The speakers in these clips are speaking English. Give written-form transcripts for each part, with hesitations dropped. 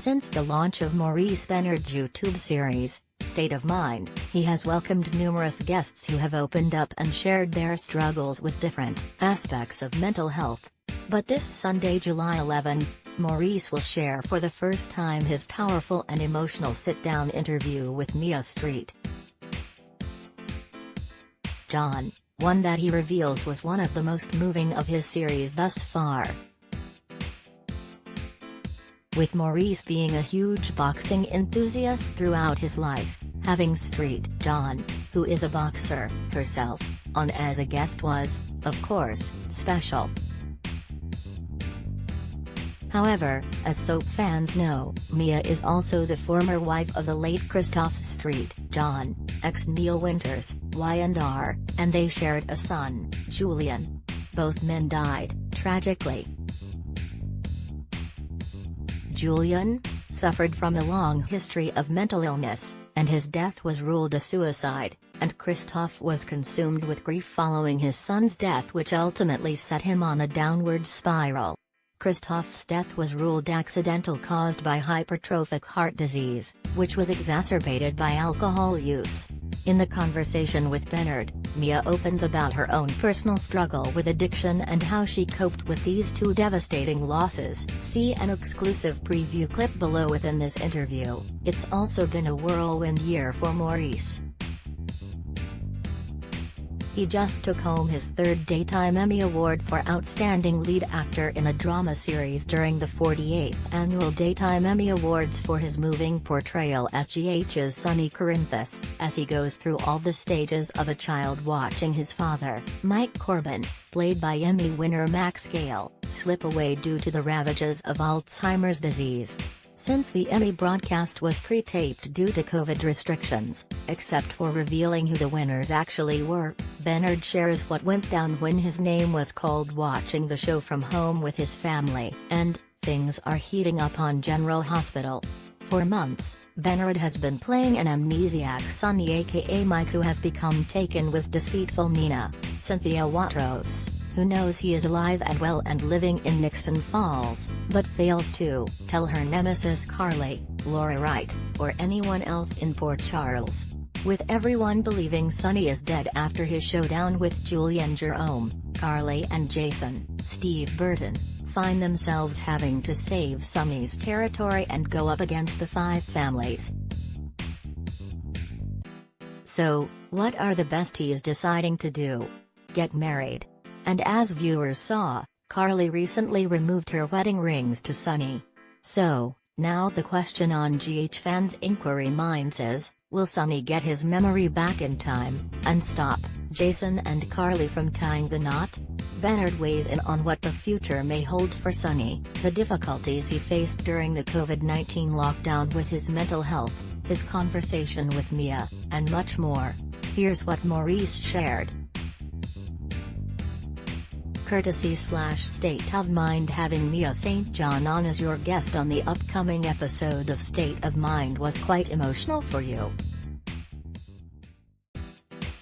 Since the launch of Maurice Be's YouTube series, State of Mind, he has welcomed numerous guests who have opened up and shared their struggles with different aspects of mental health. But this Sunday, July 11, Maurice will share for the first time his powerful and emotional sit-down interview with Mia Street. John, one that he reveals was one of the most moving of his series thus far. With Maurice being a huge boxing enthusiast throughout his life, having Street John, who is a boxer herself, on as a guest was, of course, special. However, as soap fans know, Mia is also the former wife of the late Christoph Street John, ex-Neil Winters, Y&R, and they shared a son, Julian. Both men died, tragically. Julian suffered from a long history of mental illness, and his death was ruled a suicide, and Christoph was consumed with grief following his son's death, which ultimately set him on a downward spiral. Christoph's death was ruled accidental, caused by hypertrophic heart disease, which was exacerbated by alcohol use. In the conversation with Bernard, Mia opens about her own personal struggle with addiction and how she coped with these two devastating losses. See an exclusive preview clip below. Within this interview, it's also been a whirlwind year for Maurice. He just took home his third Daytime Emmy Award for Outstanding Lead Actor in a Drama Series during the 48th Annual Daytime Emmy Awards for his moving portrayal as GH's Sonny Corinthus, as he goes through all the stages of a child watching his father, Mike Corbin, played by Emmy winner Max Gale, slip away due to the ravages of Alzheimer's disease. Since the Emmy broadcast was pre-taped due to COVID restrictions, except for revealing who the winners actually were, Bernard shares what went down when his name was called watching the show from home with his family, and things are heating up on General Hospital. For months, Bernard has been playing an amnesiac Sonny, aka Mike, who has become taken with deceitful Nina, Cynthia Watros, who knows he is alive and well and living in Nixon Falls, but fails to tell her nemesis Carly, Laura Wright, or anyone else in Port Charles. With everyone believing Sonny is dead after his showdown with Julian Jerome, Carly and Jason, Steve Burton, find themselves having to save Sonny's territory and go up against the five families. So, what are the besties deciding to do? Get married. And as viewers saw, Carly recently removed her wedding rings to Sonny. So, now the question on GH fans' inquiry minds is, will Sonny get his memory back in time, and stop Jason and Carly from tying the knot? Bernard weighs in on what the future may hold for Sonny, the difficulties he faced during the COVID-19 lockdown with his mental health, his conversation with Mia, and much more. Here's what Maurice shared. Courtesy/State of Mind. Having Mia St. John on as your guest on the upcoming episode of State of Mind was quite emotional for you.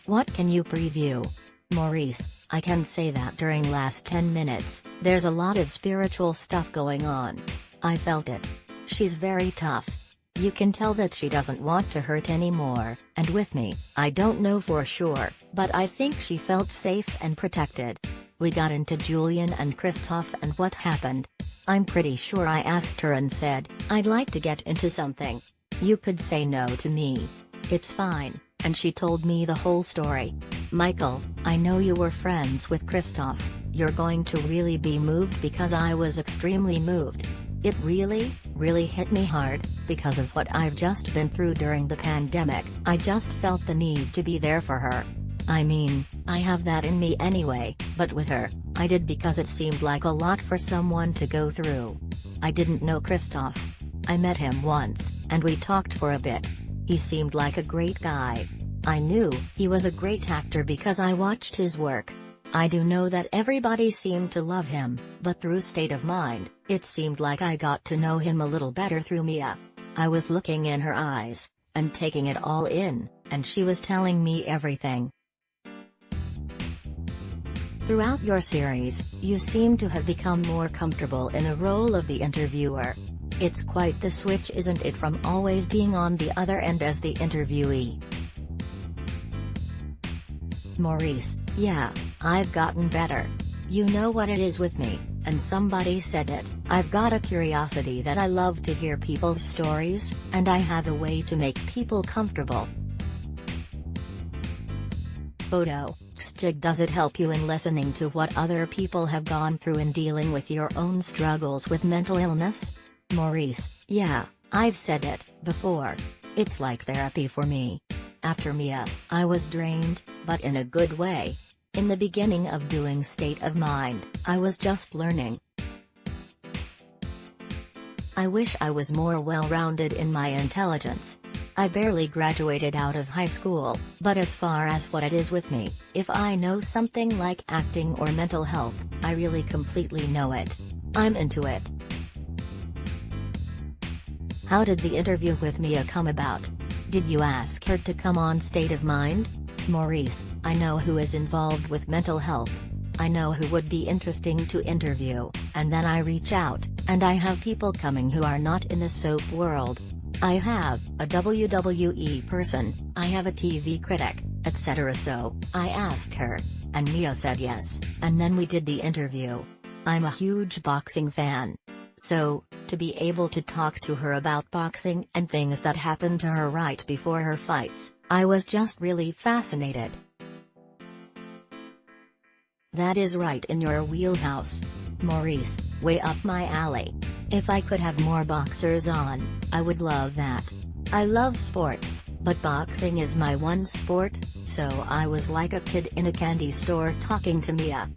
What can you preview? Maurice, I can say that during last 10 minutes, there's a lot of spiritual stuff going on. I felt it. She's very tough. You can tell that she doesn't want to hurt anymore, and with me, I don't know for sure, but I think she felt safe and protected. We got into Julian and Christoph and what happened. I'm pretty sure I asked her and said, I'd like to get into something. You could say no to me. It's fine, and she told me the whole story. Michael, I know you were friends with Christoph, you're going to really be moved because I was extremely moved. It really hit me hard, because of what I've just been through during the pandemic. I just felt the need to be there for her. I mean, I have that in me anyway, but with her, I did because it seemed like a lot for someone to go through. I didn't know Christoph. I met him once, and we talked for a bit. He seemed like a great guy. I knew he was a great actor because I watched his work. I do know that everybody seemed to love him, but through State of Mind, it seemed like I got to know him a little better through Mia. I was looking in her eyes, and taking it all in, and she was telling me everything. Throughout your series, you seem to have become more comfortable in the role of the interviewer. It's quite the switch, isn't it, from always being on the other end as the interviewee. Maurice: yeah, I've gotten better. You know what it is with me, and somebody said it, I've got a curiosity that I love to hear people's stories, and I have a way to make people comfortable. Photo: XJIG. Does it help you in listening to what other people have gone through in dealing with your own struggles with mental illness? Maurice: yeah, I've said it before. It's like therapy for me. After Mia, I was drained, but in a good way. In the beginning of doing State of Mind, I was just learning. I wish I was more well-rounded in my intelligence. I barely graduated out of high school, but as far as what it is with me, if I know something like acting or mental health, I really completely know it. I'm into it. How did the interview with Mia come about? Did you ask her to come on State of Mind? Maurice: I know who is involved with mental health. I know who would be interesting to interview, and then I reach out, and I have people coming who are not in the soap world. I have a WWE person, I have a TV critic, etc. So, I asked her, and Mia said yes, and then we did the interview. I'm a huge boxing fan. So, to be able to talk to her about boxing and things that happened to her right before her fights, I was just really fascinated. That is right in your wheelhouse. Maurice: way up my alley. If I could have more boxers on, I would love that. I love sports, but boxing is my one sport, so I was like a kid in a candy store talking to Mia.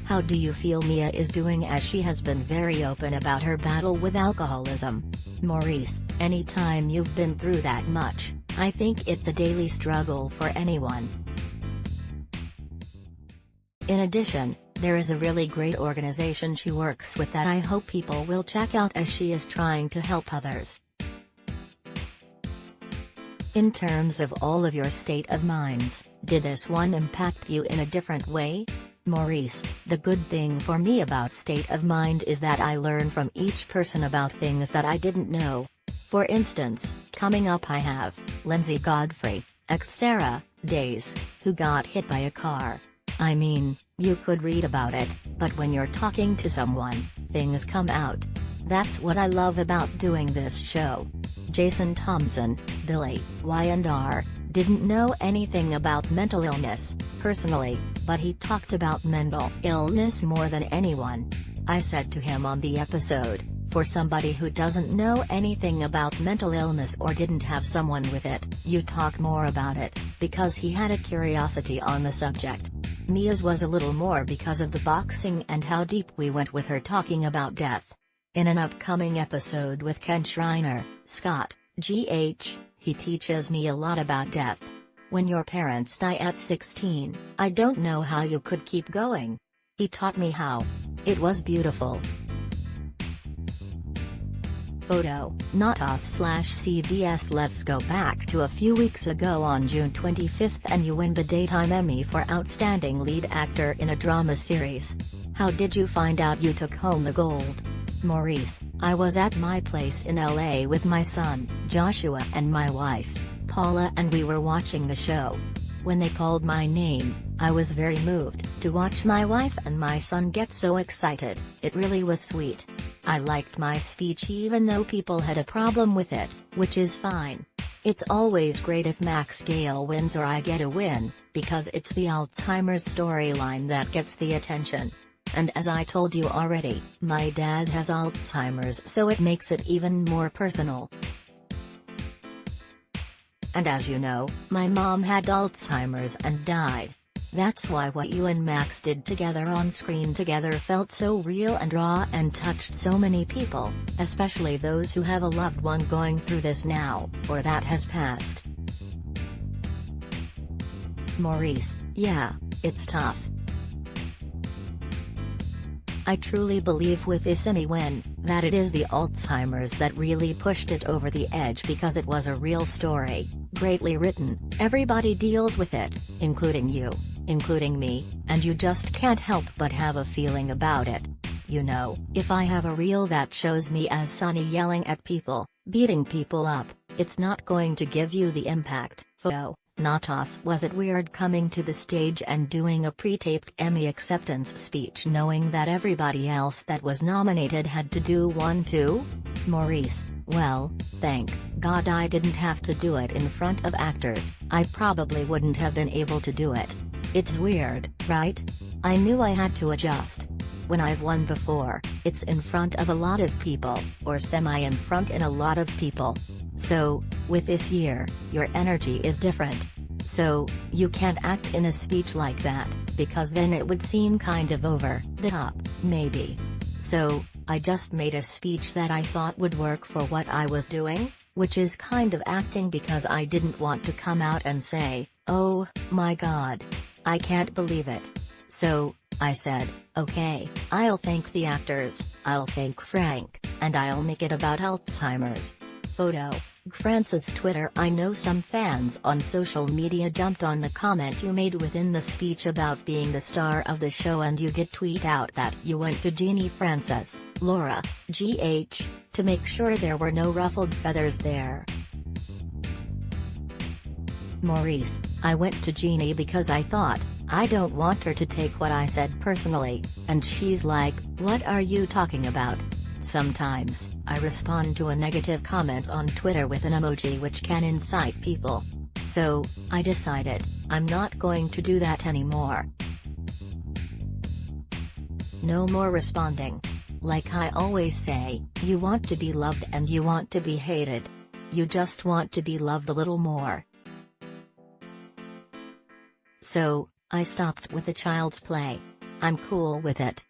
How do you feel Mia is doing, as she has been very open about her battle with alcoholism? Maurice: anytime you've been through that much, I think it's a daily struggle for anyone. In addition, there is a really great organization she works with that I hope people will check out, as she is trying to help others. In terms of all of your State of Minds, did this one impact you in a different way? Maurice: the good thing for me about State of Mind is that I learn from each person about things that I didn't know. For instance, coming up I have Lindsay Godfrey, ex-Sarah Days, who got hit by a car. I mean, you could read about it, but when you're talking to someone, things come out. That's what I love about doing this show. Jason Thompson, Billy Y&R, didn't know anything about mental illness, personally, but he talked about mental illness more than anyone. I said to him on the episode, for somebody who doesn't know anything about mental illness or didn't have someone with it, you talk more about it, because he had a curiosity on the subject. Mia's was a little more because of the boxing and how deep we went with her talking about death. In an upcoming episode with Ken Schreiner, Scott, GH, he teaches me a lot about death. When your parents die at 16, I don't know how you could keep going. He taught me how. It was beautiful. Photo: not us/CBS. Let's go back to a few weeks ago on June 25th, and you win the Daytime Emmy for Outstanding Lead Actor in a Drama Series. How did you find out you took home the gold? Maurice: I was at my place in LA with my son, Joshua, and my wife, Paula, and we were watching the show. When they called my name, I was very moved to watch my wife and my son get so excited. It really was sweet. I liked my speech even though people had a problem with it, which is fine. It's always great if Max Gail wins or I get a win, because it's the Alzheimer's storyline that gets the attention. And as I told you already, my dad has Alzheimer's, so it makes it even more personal. And as you know, my mom had Alzheimer's and died. That's why what you and Max did together on screen together felt so real and raw and touched so many people, especially those who have a loved one going through this now, or that has passed. Maurice: yeah, it's tough. I truly believe with this Emmy win, that it is the Alzheimer's that really pushed it over the edge, because it was a real story, greatly written, everybody deals with it, including you, including me, and you just can't help but have a feeling about it. You know, if I have a reel that shows me as Sunny yelling at people, beating people up, it's not going to give you the impact. Photo, Natas. Was it weird coming to the stage and doing a pre-taped Emmy acceptance speech knowing that everybody else that was nominated had to do one too? Maurice, well, thank God I didn't have to do it in front of actors. I probably wouldn't have been able to do it. It's weird, right? I knew I had to adjust. When I've won before, it's in front of a lot of people, or semi in front in a lot of people. So, with this year, your energy is different. So, you can't act in a speech like that, because then it would seem kind of over the top, maybe. So, I just made a speech that I thought would work for what I was doing, which is kind of acting because I didn't want to come out and say, oh, my God. I can't believe it. So, I said, okay, I'll thank the actors, I'll thank Frank, and I'll make it about Alzheimer's. Photo, Francis Twitter. I know some fans on social media jumped on the comment you made within the speech about being the star of the show, and you did tweet out that you went to Jeannie Francis, Laura, GH, to make sure there were no ruffled feathers there. Maurice, I went to Jeannie because I thought, I don't want her to take what I said personally, and she's like, what are you talking about? Sometimes, I respond to a negative comment on Twitter with an emoji which can incite people. So, I decided, I'm not going to do that anymore. No more responding. Like I always say, you want to be loved and you want to be hated. You just want to be loved a little more. So, I stopped with the child's play. I'm cool with it.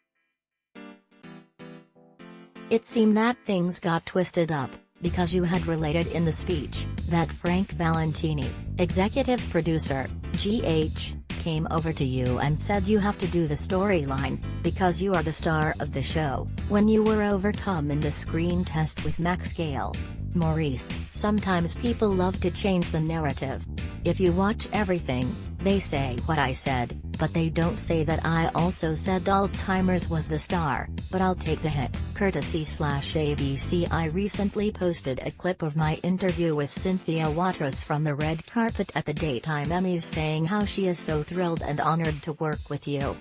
It seemed that things got twisted up, because you had related in the speech, that Frank Valentini, executive producer, GH, came over to you and said you have to do the storyline, because you are the star of the show, when you were overcome in the screen test with Max Gale. Maurice, sometimes people love to change the narrative. If you watch everything, they say what I said, but they don't say that I also said Alzheimer's was the star, but I'll take the hit. Courtesy/ABC. I recently posted a clip of my interview with Cynthia Watros from the red carpet at the Daytime Emmys saying how she is so thrilled and honored to work with you.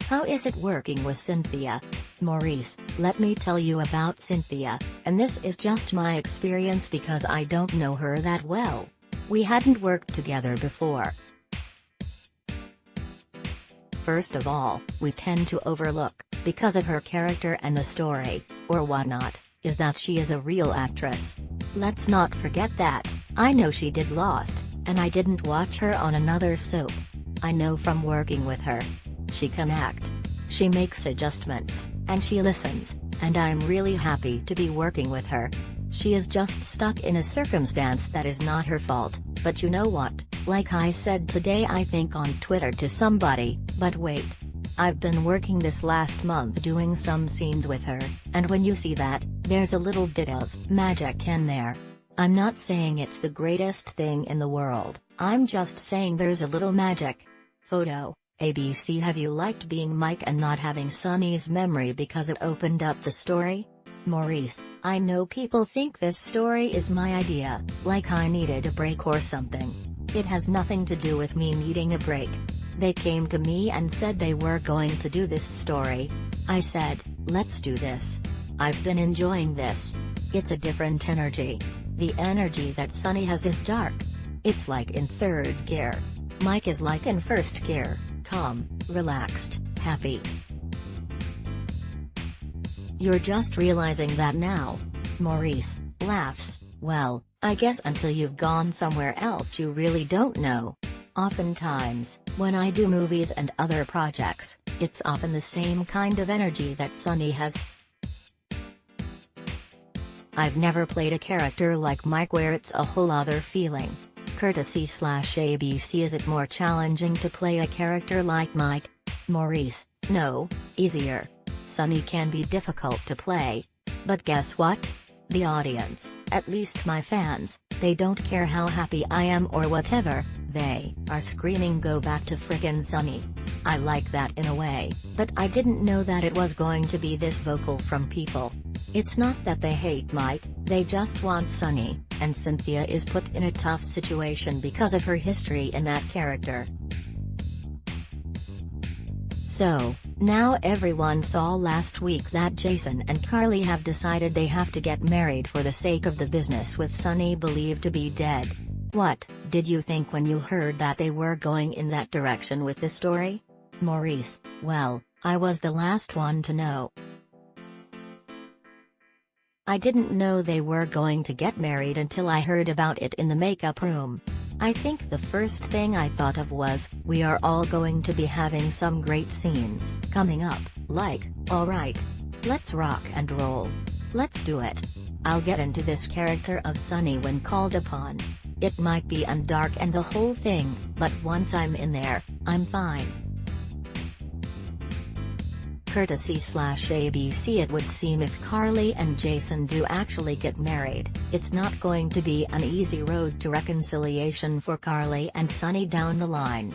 How is it working with Cynthia? Maurice, let me tell you about Cynthia, and this is just my experience because I don't know her that well. We hadn't worked together before. First of all, we tend to overlook, because of her character and the story, or whatnot, is that she is a real actress. Let's not forget that. I know she did Lost, and I didn't watch her on another soap. I know from working with her. She can act. She makes adjustments, and she listens, and I'm really happy to be working with her. She is just stuck in a circumstance that is not her fault, but you know what, like I said today I think on Twitter to somebody, but wait. I've been working this last month doing some scenes with her, and when you see that, there's a little bit of magic in there. I'm not saying it's the greatest thing in the world, I'm just saying there's a little magic. Photo, ABC. Have you liked being Mike and not having Sunny's memory because it opened up the story? Maurice, I know people think this story is my idea, like I needed a break or something. It has nothing to do with me needing a break. They came to me and said they were going to do this story. I said, let's do this. I've been enjoying this. It's a different energy. The energy that Sunny has is dark. It's like in third gear. Mike is like in first gear, calm, relaxed, happy. You're just realizing that now. Maurice, laughs, well, I guess until you've gone somewhere else you really don't know. Oftentimes, when I do movies and other projects, it's often the same kind of energy that Sunny has. I've never played a character like Mike where it's a whole other feeling. Courtesy/ABC. Is it more challenging to play a character like Mike? Maurice, no, easier. Sunny can be difficult to play. But guess what? The audience, at least my fans, they don't care how happy I am or whatever, they are screaming go back to frickin' Sunny. I like that in a way, but I didn't know that it was going to be this vocal from people. It's not that they hate Mike, they just want Sunny, and Cynthia is put in a tough situation because of her history in that character. So, now everyone saw last week that Jason and Carly have decided they have to get married for the sake of the business, with Sunny believed to be dead. What did you think when you heard that they were going in that direction with the story? Maurice: well, I was the last one to know. I didn't know they were going to get married until I heard about it in the makeup room. I think the first thing I thought of was, we are all going to be having some great scenes coming up, like, alright, let's rock and roll. Let's do it. I'll get into this character of Sunny when called upon. It might be dark and the whole thing, but once I'm in there, I'm fine. Courtesy/ABC: it would seem if Carly and Jason do actually get married, it's not going to be an easy road to reconciliation for Carly and Sunny down the line.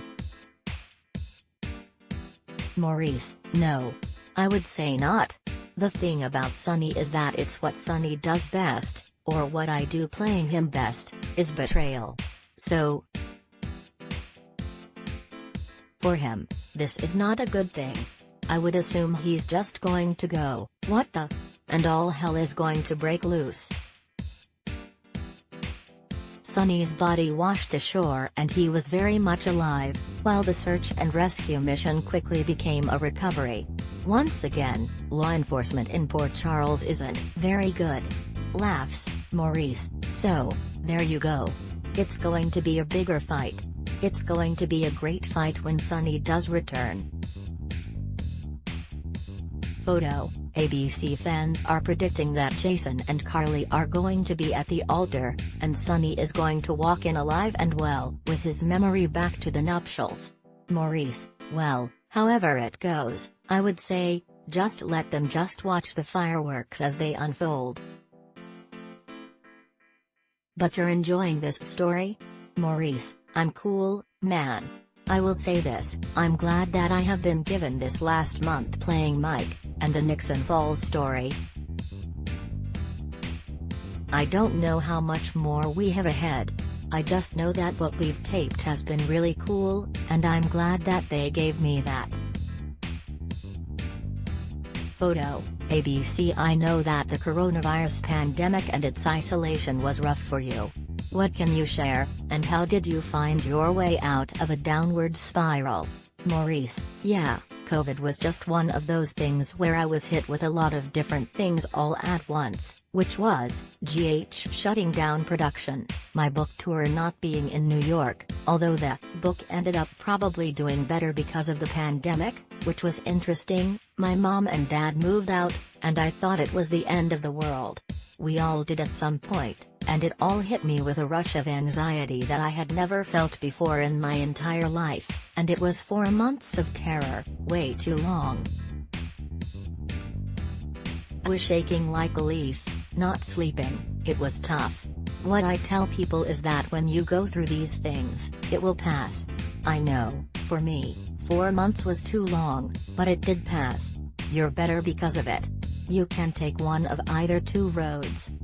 Maurice: no. I would say not. The thing about Sunny is that it's what Sunny does best, or what I do playing him best, is betrayal. So, for him, this is not a good thing. I would assume he's just going to go, what the? And all hell is going to break loose. Sunny's body washed ashore and he was very much alive, while the search and rescue mission quickly became a recovery. Once again, law enforcement in Port Charles isn't very good. Laughs, Maurice: so, there you go. It's going to be a bigger fight. It's going to be a great fight when Sunny does return. Photo: ABC fans are predicting that Jason and Carly are going to be at the altar, and Sunny is going to walk in alive and well, with his memory back to the nuptials. Maurice: well, however it goes, I would say, just let them just watch the fireworks as they unfold. But you're enjoying this story? Maurice: I'm cool, man. I will say this, I'm glad that I have been given this last month playing Mike, and the Nixon Falls story. I don't know how much more we have ahead. I just know that what we've taped has been really cool, and I'm glad that they gave me that. Photo: ABC: I know that the coronavirus pandemic and its isolation was rough for you. What can you share, and how did you find your way out of a downward spiral? Maurice: yeah, COVID was just one of those things where I was hit with a lot of different things all at once, which was, shutting down production, my book tour not being in New York, although the book ended up probably doing better because of the pandemic, which was interesting, my mom and dad moved out, and I thought it was the end of the world. We all did at some point, and it all hit me with a rush of anxiety that I had never felt before in my entire life, and it was 4 months of terror, way too long. I was shaking like a leaf, not sleeping, it was tough. What I tell people is that when you go through these things, it will pass. I know, for me, 4 months was too long, but it did pass. You're better because of it. You can take one of either two roads.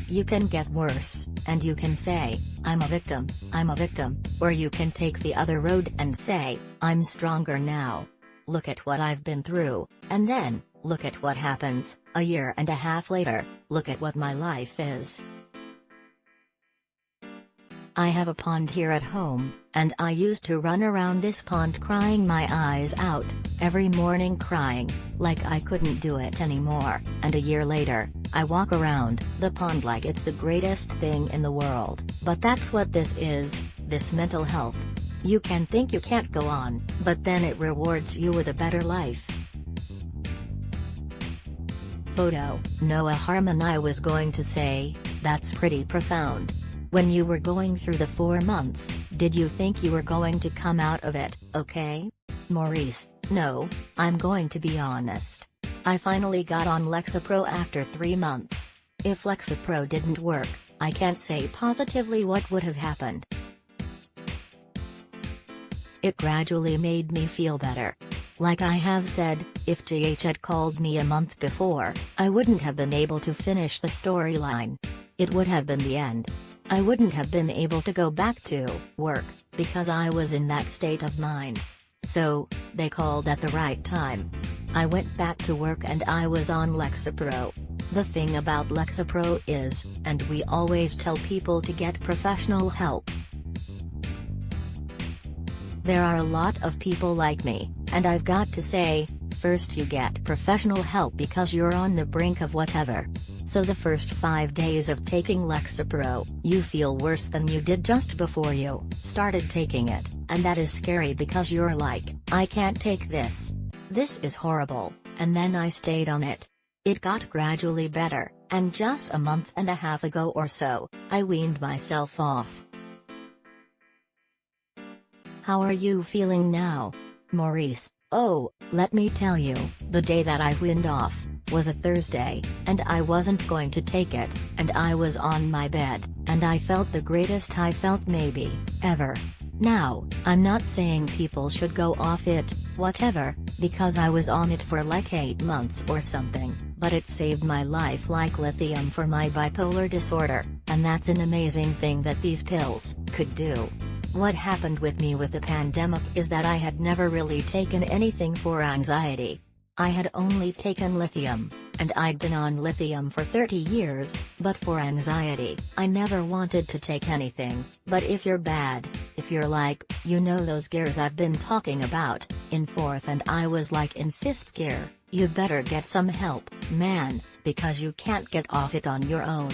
You can get worse, and you can say, I'm a victim, or you can take the other road and say, I'm stronger now. Look at what I've been through, and then, look at what happens, a year and a half later, look at what my life is. I have a pond here at home, and I used to run around this pond crying my eyes out, every morning crying, like I couldn't do it anymore, and a year later, I walk around the pond like it's the greatest thing in the world. But that's what this is, this mental health. You can think you can't go on, but then it rewards you with a better life. Photo: Noah Harmon: I was going to say, that's pretty profound. When you were going through the 4 months, did you think you were going to come out of it, okay? Maurice: no, I'm going to be honest. I finally got on Lexapro after 3 months. If Lexapro didn't work, I can't say positively what would have happened. It gradually made me feel better. Like I have said, if GH had called me a month before, I wouldn't have been able to finish the storyline. It would have been the end. I wouldn't have been able to go back to work, because I was in that state of mind. So, they called at the right time. I went back to work and I was on Lexapro. The thing about Lexapro is, and we always tell people to get professional help. There are a lot of people like me, and I've got to say, first you get professional help because you're on the brink of whatever. So the first 5 days of taking Lexapro, you feel worse than you did just before you started taking it, and that is scary because you're like, I can't take this. This is horrible, and then I stayed on it. It got gradually better, and just a month and a half ago or so, I weaned myself off. How are you feeling now? Maurice, oh, let me tell you, the day that I weaned off was a Thursday, and I wasn't going to take it, and I was on my bed, and I felt the greatest I felt maybe, ever. Now, I'm not saying people should go off it, whatever, because I was on it for like 8 months or something, but it saved my life like lithium for my bipolar disorder, and that's an amazing thing that these pills could do. What happened with me with the pandemic is that I had never really taken anything for anxiety. I had only taken lithium, and I'd been on lithium for 30 years, but for anxiety, I never wanted to take anything. But if you're bad, if you're like, you know those gears I've been talking about, in 4th and I was like in 5th gear, you better get some help, man, because you can't get off it on your own.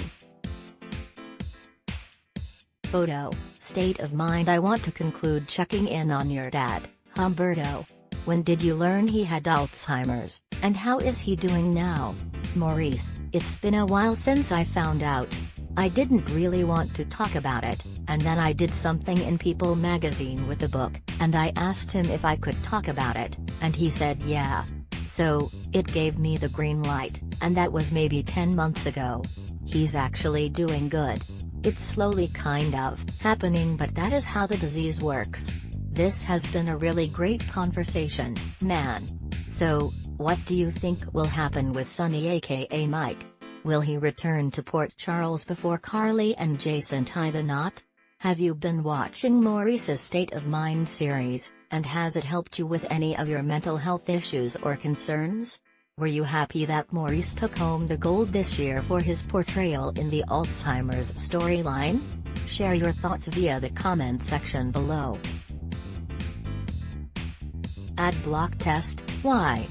Photo, state of mind. I want to conclude checking in on your dad, Humberto. When did you learn he had Alzheimer's, and how is he doing now? Maurice, it's been a while since I found out. I didn't really want to talk about it, and then I did something in People magazine with the book, and I asked him if I could talk about it, and he said yeah. So, it gave me the green light, and that was maybe 10 months ago. He's actually doing good. It's slowly kind of happening, but that is how the disease works. This has been a really great conversation, man. So, what do you think will happen with Sonny aka Mike? Will he return to Port Charles before Carly and Jason tie the knot? Have you been watching Maurice's State of Mind series, and has it helped you with any of your mental health issues or concerns? Were you happy that Maurice took home the gold this year for his portrayal in the Alzheimer's storyline? Share your thoughts via the comment section below. Ad block test, why?